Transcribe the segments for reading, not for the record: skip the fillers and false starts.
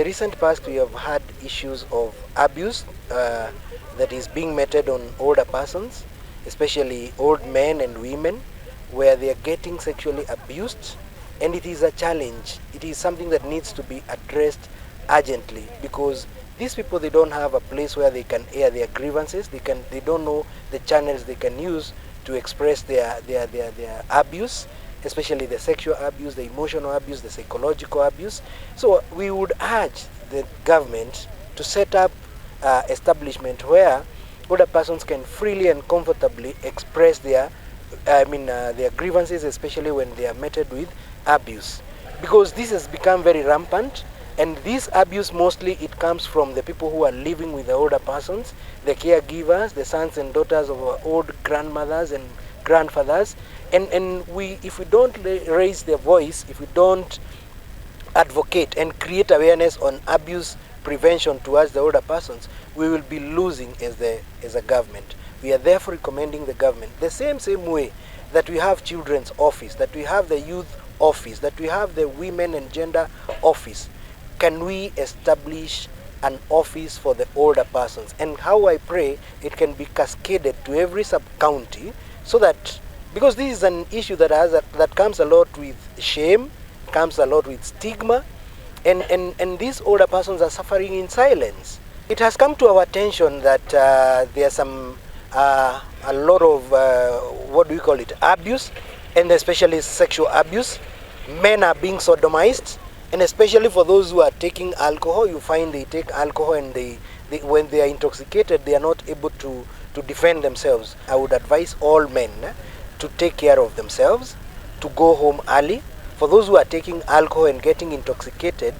the recent past, we have had issues of abuse that is being meted on older persons, especially old men and women, where they are getting sexually abused, and it is a challenge. It is something that needs to be addressed urgently, because these people, they don't have a place where they can air their grievances. They don't know the channels they can use to express their abuse, especially the sexual abuse, the emotional abuse, the psychological abuse. So we would urge the government to set up establishment where older persons can freely and comfortably express their grievances, especially when they are meted with abuse, because this has become very rampant. And this abuse, mostly it comes from the people who are living with the older persons, the caregivers, the sons and daughters of our old grandmothers and grandfathers. And if we don't raise their voice, if we don't advocate and create awareness on abuse prevention towards the older persons, we will be losing as a government. We are therefore recommending the government, the same way that we have children's office, that we have the youth office, that we have the women and gender office, can we establish an office for the older persons? And how I pray it can be cascaded to every sub-county, so that, because this is an issue that comes a lot with shame, comes a lot with stigma, and these older persons are suffering in silence. It has come to our attention that there's a lot of abuse, and especially sexual abuse. Men are being sodomized, and especially for those who are taking alcohol, you find they take alcohol, and when they are intoxicated, they are not able to defend themselves. I would advise all men to take care of themselves, to go home early. For those who are taking alcohol and getting intoxicated,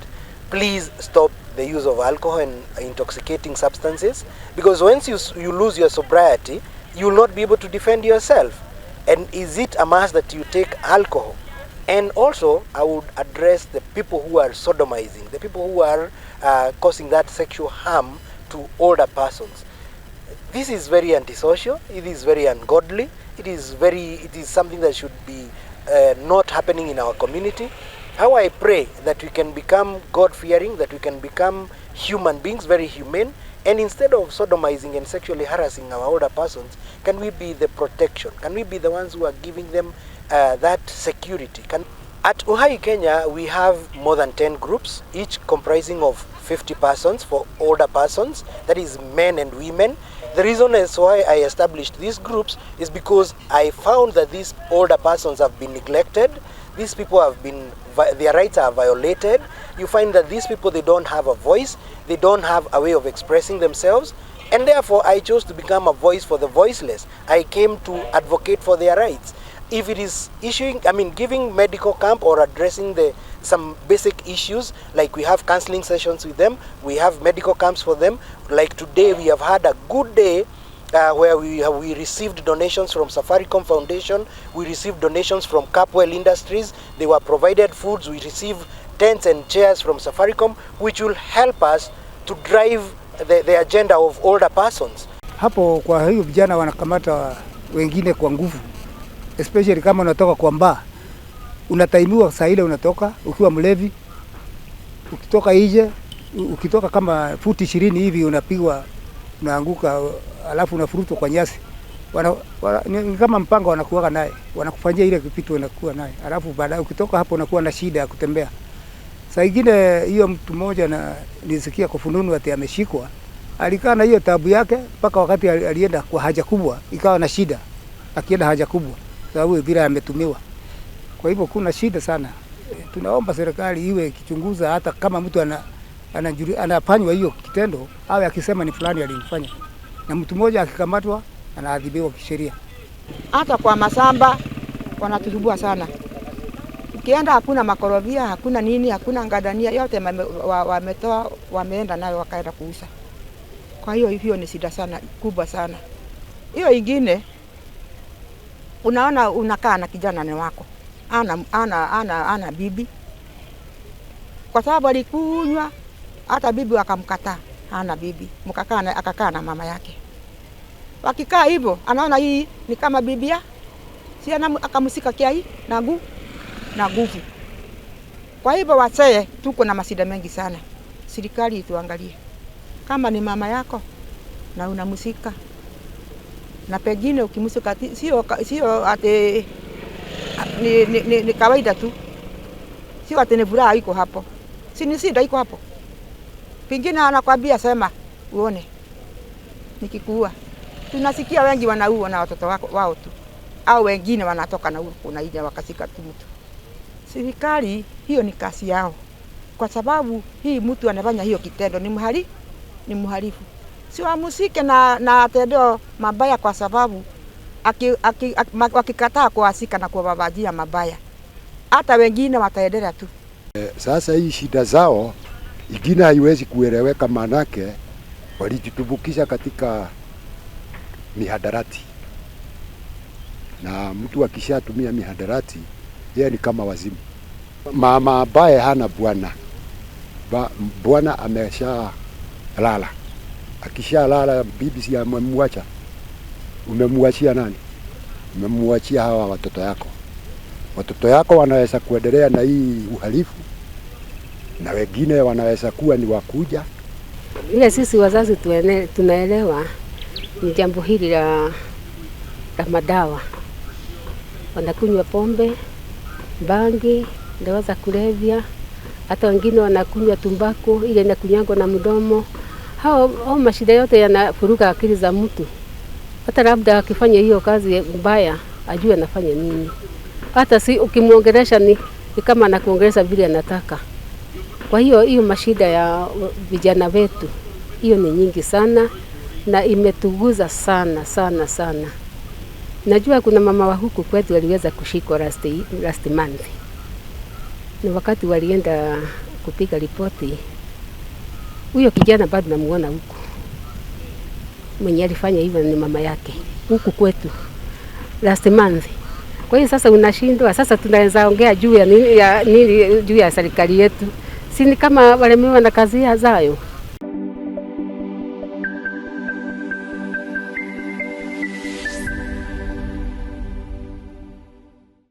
please stop the use of alcohol and intoxicating substances, because once you lose your sobriety, you will not be able to defend yourself. And is it a must that you take alcohol? And also, I would address the people who are sodomizing, the people who are causing that sexual harm to older persons. This is very antisocial. It is very ungodly. It is something that should be not happening in our community. How I pray that we can become God-fearing, that we can become human beings, very humane, and instead of sodomizing and sexually harassing our older persons, can we be the protection? Can we be the ones who are giving them that security? At UHAI Kenya, we have more than 10 groups, each comprising of 50 persons for older persons, that is men and women. The reason as why I established these groups is because I found that these older persons have been neglected. These people have been, their rights are violated. You find that these people, they don't have a voice, they don't have a way of expressing themselves, and therefore I chose to become a voice for the voiceless. I came to advocate for their rights. If it is giving medical camp or addressing some basic issues, like we have counseling sessions with them, we have medical camps for them. Like today, we have had a good day where we received donations from Safaricom Foundation, we received donations from Capwell Industries, they were provided foods, we received tents and chairs from Safaricom, which will help us to drive the agenda of older persons. Hapo kwa hiyo vijana wanakamata wengine kwa nguvu, especially kama unatoka kwa mbaa, unataimiwa saa ile unatoka ukiwa mlevi, ukitoka nje, ukitoka kama futi 20 hivi unapigwa, unaanguka, alafu unafurutwa kwa nyasi. Ni kama mpango wanakuwa naye, wanakufanyia ile kitu wanakuwa naye, alafu baadaye ukitoka hapo unakuwa na shida ya kutembea. Saa nyingine hiyo mtu mmoja na nisikia kwa fununu ati ameshikwa, alikaa na hiyo tabu yake mpaka wakati alienda kwa haja kubwa, ikawa na shida akienda haja kubwa, sababu bila ametumiwa. Kwa hivyo kuna shida sana. Tunaomba serikali iwe ikichunguza, hata kama mtu anafanywa hiyo kitendo, awe akisema ni fulani alimfanya, na mtu mmoja akikamatwa anaadhibiwa kisheria. Hata kwa masamba wanatuzubua sana. Ukienda hakuna makorobia, hakuna nini, hakuna ngadania, yote wametoa, wameenda nayo wakaenda kuuza. Kwa hiyo ni shida sana, kubwa sana. Hiyo ingine, unaona unakaa na kijana ni wako, ana bibi, kwa sababu alikunywa, hata bibi wakamkataa, hana bibi, akakaa na mama yake. Wakikaa hivyo, anaona hii ni kama bibia, si akamsika kiai na nguvu. Kwa hivyo wasee tuko na masida mengi sana. serikali ituangalie. Kama ni mama yako na unamusika, na pengine ukimusika sio ate ni kawaida tu, sio ate ni furaha iko hapo, si ni shida iko hapo. Pengine anakwambia sema uone nikikuua. Tunasikia wengi wanaua na watoto wao tu, au wengine wanatoka na huko na ija wakasika tu mtu. Serikali hiyo ni kazi yao, kwa sababu hii mtu anafanya hiyo kitendo ni mhalifu. Si wamusike na atendo mabaya, kwa sababu wakikataa kuasika na kuwabajia mabaya, hata wengine wataendelea tu. Sasa hii shida zao ingine haiwezi kueleweka, manake walijitumbukisha katika mihadarati, na mtu akishatumia mihadarati yeye ni kama wazimu. Mama ambaye hana bwana amesha lala, akisha lala bibi si amemwacha. Umemwachia nani? Umemwachia hawa watoto yako. Watoto yako wanaweza kuendelea na hii uhalifu, na wengine wanaweza kuwa ni wakuja. Ile sisi wazazi tunaelewa ni jambo hili la madawa. Wanakunywa pombe, bangi, dawa za kulevya, hata wengine wanakunywa tumbaku ile inakunyangwa na mdomo. Hao mashida yote yanafuruga akili za mtu. Hata labda akifanya hiyo kazi mbaya ajue anafanya nini. Hata si ukimuongelesha ni kama anakuongelesha vile anataka. Kwa hiyo mashida ya vijana wetu hiyo ni nyingi sana na imetuguza sana sana sana. Najua kuna mama wa huku kwetu waliweza kushikwa last month. Na wakati walienda kupiga ripoti, huyo kijana bado namuona huku. Mwenye alifanya hivyo ni mama yake huku kwetu last month. Kwa hiyo sasa unashindwa, sasa tunaweza ongea juu ya nini juu ya serikali yetu. Si ni kama walemewa na kazi zao.